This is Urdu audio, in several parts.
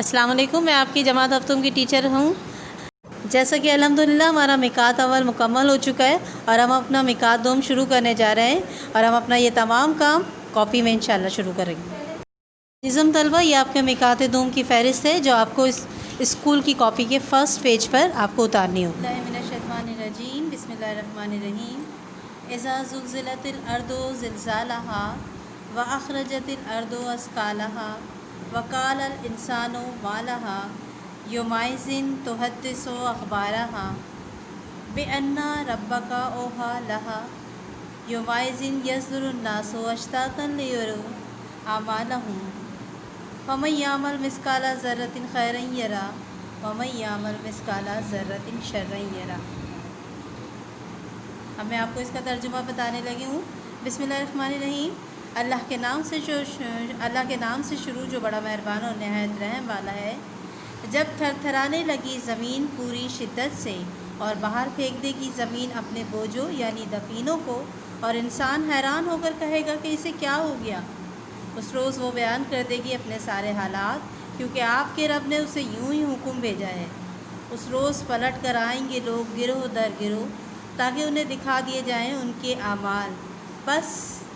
السلام علیکم، میں آپ کی جماعت ہفتم کی ٹیچر ہوں۔ جیسا کہ الحمدللہ ہمارا مقات اول مکمل ہو چکا ہے اور ہم اپنا مقات دوم شروع کرنے جا رہے ہیں اور ہم اپنا یہ تمام کام کاپی میں انشاءاللہ شروع کریں گے۔ نظم طلبہ، یہ آپ کے مقات دوم کی فہرست ہے جو آپ کو اس اسکول کی کاپی کے فرسٹ پیج پر آپ کو اتارنی ہوگی۔ اللہ من الشیطان الرجیم، بسم اللہ الرحمن الرحیم۔ اذا زلزلت الارض زلزالها واخرجت الارض اثقالها وقال الانسان ما لها یومئذ تحدث اخبارها بان ربک اوحی لها یومئذ یصدر الناس اشتاتا لیروا اعمالهم فمن یعمل مثقال ذرۃ خیرا یرہ ومن یعمل مثقال ذرۃ شرا یرہ۔ اب میں آپ کو اس کا ترجمہ بتانے لگی ہوں۔ بسم اللہ الرحمن الرحیم۔ اللہ کے نام سے شروع جو بڑا مہربان اور نہایت رحم والا ہے۔ جب تھر تھرانے لگی زمین پوری شدت سے اور باہر پھینک دے گی زمین اپنے بوجھوں یعنی دفینوں کو، اور انسان حیران ہو کر کہے گا کہ اسے کیا ہو گیا، اس روز وہ بیان کر دے گی اپنے سارے حالات، کیونکہ آپ کے رب نے اسے یوں ہی حکم بھیجا ہے۔ اس روز پلٹ کر آئیں گے لوگ گروہ در گروہ تاکہ انہیں دکھا دیے جائیں ان کے اعمال، بس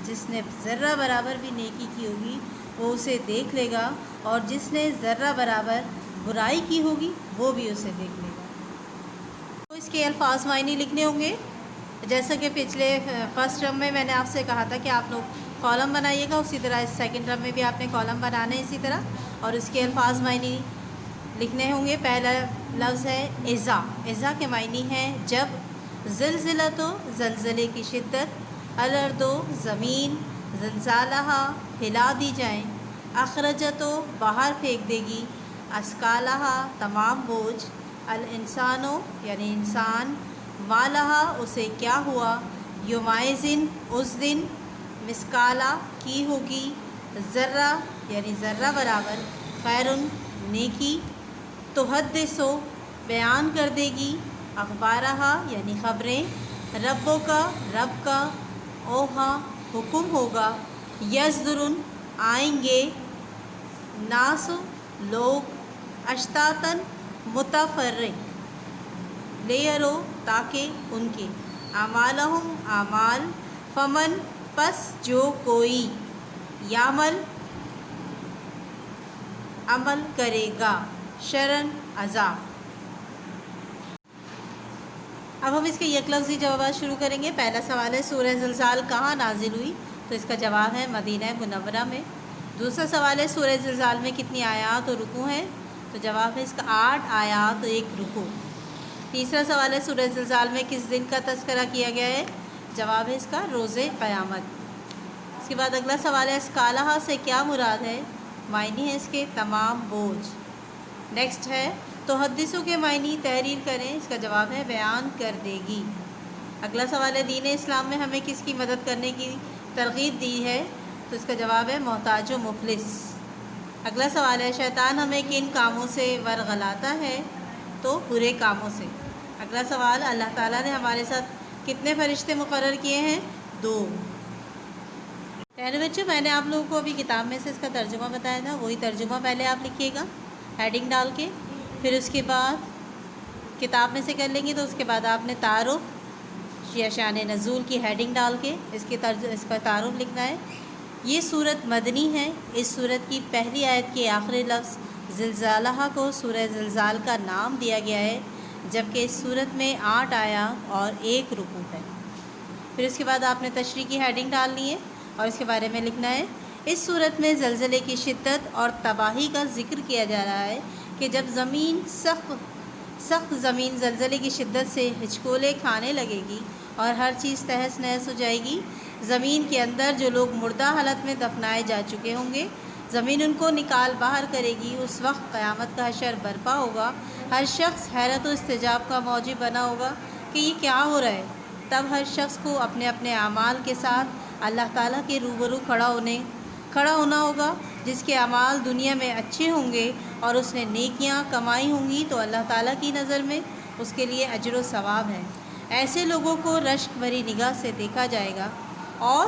جس نے ذرہ برابر بھی نیکی کی ہوگی وہ اسے دیکھ لے گا، اور جس نے ذرہ برابر برائی کی ہوگی وہ بھی اسے دیکھ لے گا۔ تو اس کے الفاظ معنی لکھنے ہوں گے، جیسا کہ پچھلے فرسٹ ٹرم میں میں نے آپ سے کہا تھا کہ آپ لوگ کالم بنائیے گا، اسی طرح اس سیکنڈ ٹرم میں بھی آپ نے کالم بنانے اسی طرح، اور اس کے الفاظ معنی لکھنے ہوں گے۔ پہلا لفظ ہے اذا۔ اذا کے معنی ہیں جب، زلزلہ تو زلزلے کی شدت، الارض زمین، زلزالہا ہلا دی جائیں، اخرجت تو باہر پھینک دے گی، اثقالہا تمام بوجھ، الانسانو یعنی انسان، ما لہا اسے کیا ہوا، یومئذ اس دن، مثقالہ کی ہوگی، ذرہ یعنی ذرہ برابر، خیرن نیکی، تحدثو بیان کر دے گی، اخبارہا یعنی خبریں، ربوں کا رب کا، اوہا حکم ہوگا، یصدرن آئیں گے، ناس لوگ، اشتاتن متفرق، لیرو تاکہ ان کے، اعمالہم اعمال، فمن پس جو کوئی، یعمل عمل کرے گا، شرن عذاب۔ اب ہم اس کے یک لفظی جوابات شروع کریں گے۔ پہلا سوال ہے سورہ زلزال کہاں نازل ہوئی؟ تو اس کا جواب ہے مدینہ منورہ میں۔ دوسرا سوال ہے سورہ زلزال میں کتنی آیات اور رکوع ہیں؟ تو جواب ہے اس کا 8 آیات اور 1 رکوع۔ تیسرا سوال ہے سورہ زلزال میں کس دن کا تذکرہ کیا گیا ہے؟ جواب ہے اس کا روز قیامت۔ اس کے بعد اگلا سوال ہے اثقالہا سے کیا مراد ہے؟ معنی ہے اس کے تمام بوجھ۔ نیکسٹ ہے تحدثو کے معنی تحریر کریں، اس کا جواب ہے بیان کر دے گی۔ اگلا سوال ہے دین اسلام میں ہمیں کس کی مدد کرنے کی ترغیب دی ہے؟ تو اس کا جواب ہے محتاج و مفلس۔ اگلا سوال ہے شیطان ہمیں کن کاموں سے ورغلاتا ہے؟ تو برے کاموں سے۔ اگلا سوال اللہ تعالیٰ نے ہمارے ساتھ کتنے فرشتے مقرر کیے ہیں؟ 2۔ پیارے بچوں، میں نے آپ لوگوں کو ابھی کتاب میں سے اس کا ترجمہ بتایا تھا، وہی ترجمہ پہلے آپ لکھیے گا ہیڈنگ ڈال کے، پھر اس کے بعد کتاب میں سے کر لیں گے تو اس کے بعد آپ نے تعارف یا شان نزول کی ہیڈنگ ڈال کے اس کا تعارف لکھنا ہے۔ یہ صورت مدنی ہے۔ اس صورت کی پہلی آیت کے آخری لفظ زلزالہ کو سورہ زلزال کا نام دیا گیا ہے، جبکہ اس صورت میں 8 آیات اور 1 رکوع ہے۔ پھر اس کے بعد آپ نے تشریح کی ہیڈنگ ڈالنی ہے اور اس کے بارے میں لکھنا ہے۔ اس صورت میں زلزلے کی شدت اور تباہی کا ذکر کیا جا رہا ہے کہ جب زمین سخت زمین زلزلے کی شدت سے ہچکولے کھانے لگے گی اور ہر چیز تہس نہس ہو جائے گی، زمین کے اندر جو لوگ مردہ حالت میں دفنائے جا چکے ہوں گے زمین ان کو نکال باہر کرے گی۔ اس وقت قیامت کا حشر برپا ہوگا، ہر شخص حیرت و استعجاب کا موجب بنا ہوگا کہ یہ کیا ہو رہا ہے۔ تب ہر شخص کو اپنے اپنے اعمال کے ساتھ اللہ تعالیٰ کے روبرو کھڑا ہونا ہوگا۔ جس کے اعمال دنیا میں اچھے ہوں گے اور اس نے نیکیاں کمائی ہوں گی تو اللہ تعالیٰ کی نظر میں اس کے لیے اجر و ثواب ہے۔ ایسے لوگوں کو رشک بھری نگاہ سے دیکھا جائے گا، اور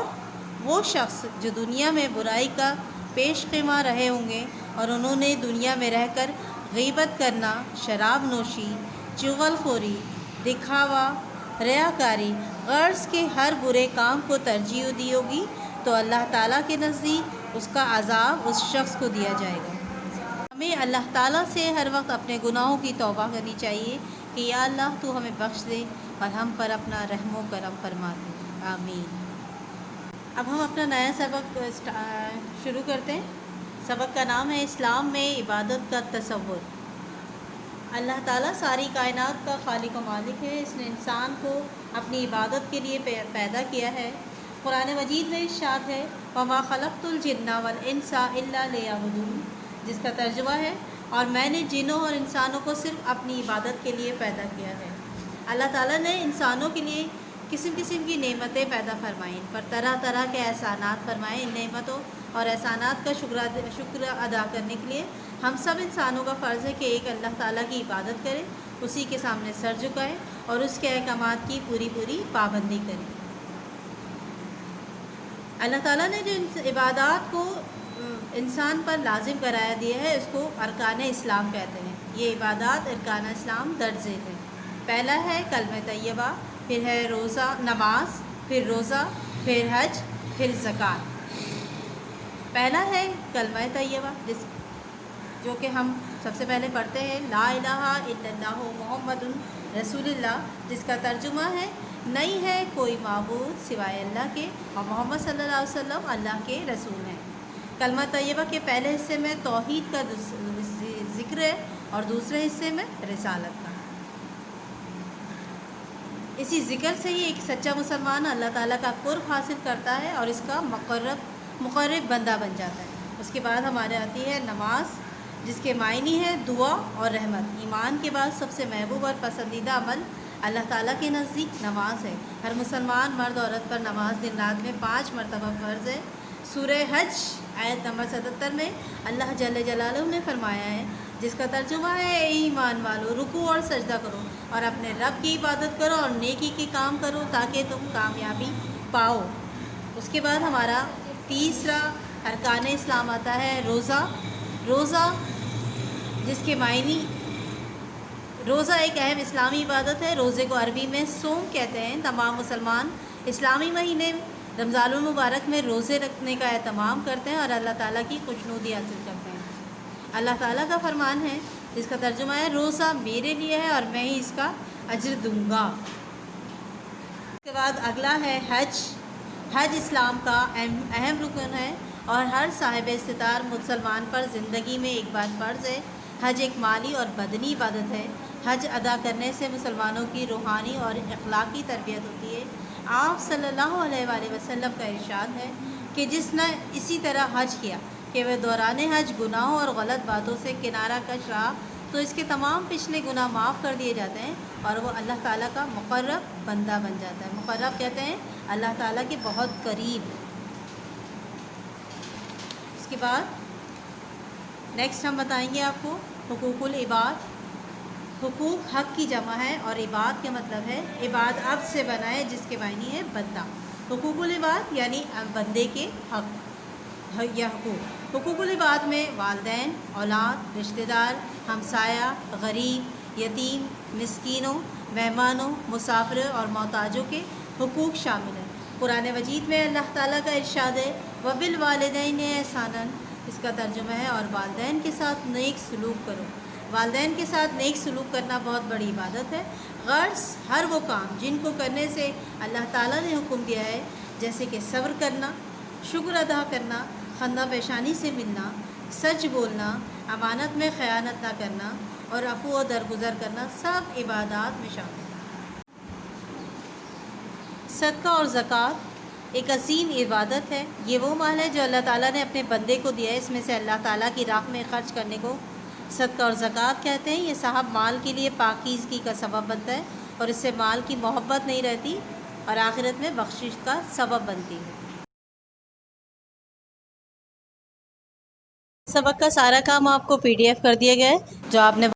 وہ شخص جو دنیا میں برائی کا پیش خیمہ رہے ہوں گے اور انہوں نے دنیا میں رہ کر غیبت کرنا، شراب نوشی، چغل خوری، دکھاوا، ریاکاری، غرض کے ہر برے کام کو ترجیح دی ہوگی تو اللہ تعالیٰ کے نزدیک اس کا عذاب اس شخص کو دیا جائے گا۔ ہمیں اللہ تعالیٰ سے ہر وقت اپنے گناہوں کی توبہ کرنی چاہیے کہ یا اللہ تو ہمیں بخش دے اور ہم پر اپنا رحم و کرم فرما دے، آمین۔ اب ہم اپنا نیا سبق شروع کرتے ہیں۔ سبق کا نام ہے اسلام میں عبادت کا تصور۔ اللہ تعالیٰ ساری کائنات کا خالق و مالک ہے۔ اس نے انسان کو اپنی عبادت کے لیے پیدا کیا ہے۔ قرآن مجید میں ارشاد ہے وَمَا خَلَقْتُ الْجِنَّ وَالْإِنسَ إِلَّا لِيَعْبُدُونِ، جس کا ترجمہ ہے اور میں نے جنوں اور انسانوں کو صرف اپنی عبادت کے لیے پیدا کیا ہے۔ اللہ تعالیٰ نے انسانوں کے لیے قسم قسم کی نعمتیں پیدا فرمائیں، ان پر طرح طرح کے احسانات فرمائے۔ ان نعمتوں اور احسانات کا شکر ادا کرنے کے لیے ہم سب انسانوں کا فرض ہے کہ ایک اللہ تعالیٰ کی عبادت کریں، اسی کے سامنے سر جھکائیں اور اس کے احکامات کی پوری پابندی کریں۔ اللہ تعالیٰ نے جو عبادات کو انسان پر لازم قرار دیا ہے اس کو ارکان اسلام کہتے ہیں۔ یہ عبادات ارکان اسلام درج ذیل ہیں۔ پہلا ہے کلمہ طیبہ، پھر ہے روزہ، نماز، پھر روزہ، پھر حج، پھر زکوٰۃ۔ پہلا ہے کلمہ طیبہ جو کہ ہم سب سے پہلے پڑھتے ہیں لا الہ الا اللہ محمد رسول اللہ، جس کا ترجمہ ہے نہیں ہے کوئی معبود سوائے اللہ کے اور محمد صلی اللہ علیہ وسلم اللہ کے رسول ہیں۔ کلمہ طیبہ کے پہلے حصے میں توحید کا ذکر ہے اور دوسرے حصے میں رسالت کا۔ اسی ذکر سے ہی ایک سچا مسلمان اللہ تعالیٰ کا قرب حاصل کرتا ہے اور اس کا مقرب بندہ بن جاتا ہے۔ اس کے بعد ہمارے آتی ہے نماز، جس کے معنی ہے دعا اور رحمت۔ ایمان کے بعد سب سے محبوب اور پسندیدہ عمل اللہ تعالیٰ کے نزدیک نماز ہے۔ ہر مسلمان مرد عورت پر نماز دن رات میں 5 مرتبہ فرض ہے۔ سورہ حج آیت نمبر 77 میں اللہ جل جلالہ نے فرمایا ہے، جس کا ترجمہ ہے اے ایمان والو، رکوع اور سجدہ کرو اور اپنے رب کی عبادت کرو اور نیکی کے کام کرو تاکہ تم کامیابی پاؤ۔ اس کے بعد ہمارا تیسرا ارکان اسلام آتا ہے روزہ، جس کے معنی روزہ ایک اہم اسلامی عبادت ہے۔ روزے کو عربی میں صوم کہتے ہیں۔ تمام مسلمان اسلامی مہینے رمضان المبارک میں روزے رکھنے کا اہتمام کرتے ہیں اور اللہ تعالیٰ کی خوشنودی حاصل کرتے ہیں۔ اللہ تعالیٰ کا فرمان ہے جس کا ترجمہ ہے روزہ میرے لیے ہے اور میں ہی اس کا اجر دوں گا۔ اس کے بعد اگلا ہے حج اسلام کا اہم رکن ہے اور ہر صاحب استطاعت مسلمان پر زندگی میں ایک بار فرض ہے۔ حج ایک مالی اور بدنی عبادت ہے۔ حج ادا کرنے سے مسلمانوں کی روحانی اور اخلاقی تربیت ہوتی ہے۔ آپ صلی اللہ علیہ وآلہ وسلم کا ارشاد ہے کہ جس نے اسی طرح حج کیا کہ وہ دوران حج گناہوں اور غلط باتوں سے کنارہ کش رہا تو اس کے تمام پچھلے گناہ معاف کر دیے جاتے ہیں اور وہ اللہ تعالیٰ کا مقرب بندہ بن جاتا ہے۔ مقرب کہتے ہیں اللہ تعالیٰ کے بہت قریب۔ اس کے بعد نیکسٹ ہم بتائیں گے آپ کو حقوق العباد۔ حقوق حق کی جمع ہے اور عباد کا مطلب ہے عباد عبد سے بنا ہے جس کے معنی ہے بندہ۔ حقوق العباد یعنی بندے کے حق یا حقوق۔ حقوق العباد میں والدین، اولاد، رشتہ دار، ہمسایہ، غریب، یتیم، مسکینوں، مہمانوں، مسافروں اور محتاجوں کے حقوق شامل ہیں۔ قرآن مجید میں اللہ تعالیٰ کا ارشاد ہے وَبِالْوَالِدَيْنِ إِحْسَانًا، اس کا ترجمہ ہے اور والدین کے ساتھ نیک سلوک کرو۔ والدین کے ساتھ نیک سلوک کرنا بہت بڑی عبادت ہے۔ غرض ہر وہ کام جن کو کرنے سے اللہ تعالیٰ نے حکم دیا ہے، جیسے کہ صبر کرنا، شکر ادا کرنا، خندہ پیشانی سے ملنا، سچ بولنا، امانت میں خیانت نہ کرنا اور عفو و درگزر کرنا، سب عبادات میں شامل ہیں۔ صدقہ اور زکوٰۃ ایک عظیم عبادت ہے۔ یہ وہ مال ہے جو اللہ تعالیٰ نے اپنے بندے کو دیا ہے۔ اس میں سے اللہ تعالیٰ کی راہ میں خرچ کرنے کو صدقہ اور زکوٰۃ کہتے ہیں۔ یہ صاحب مال کے لیے پاکیزگی کا سبب بنتا ہے اور اس سے مال کی محبت نہیں رہتی اور آخرت میں بخشش کا سبب بنتی ہے۔ سبق کا سارا کام آپ کو PDF کر دیا گیا ہے جو آپ نے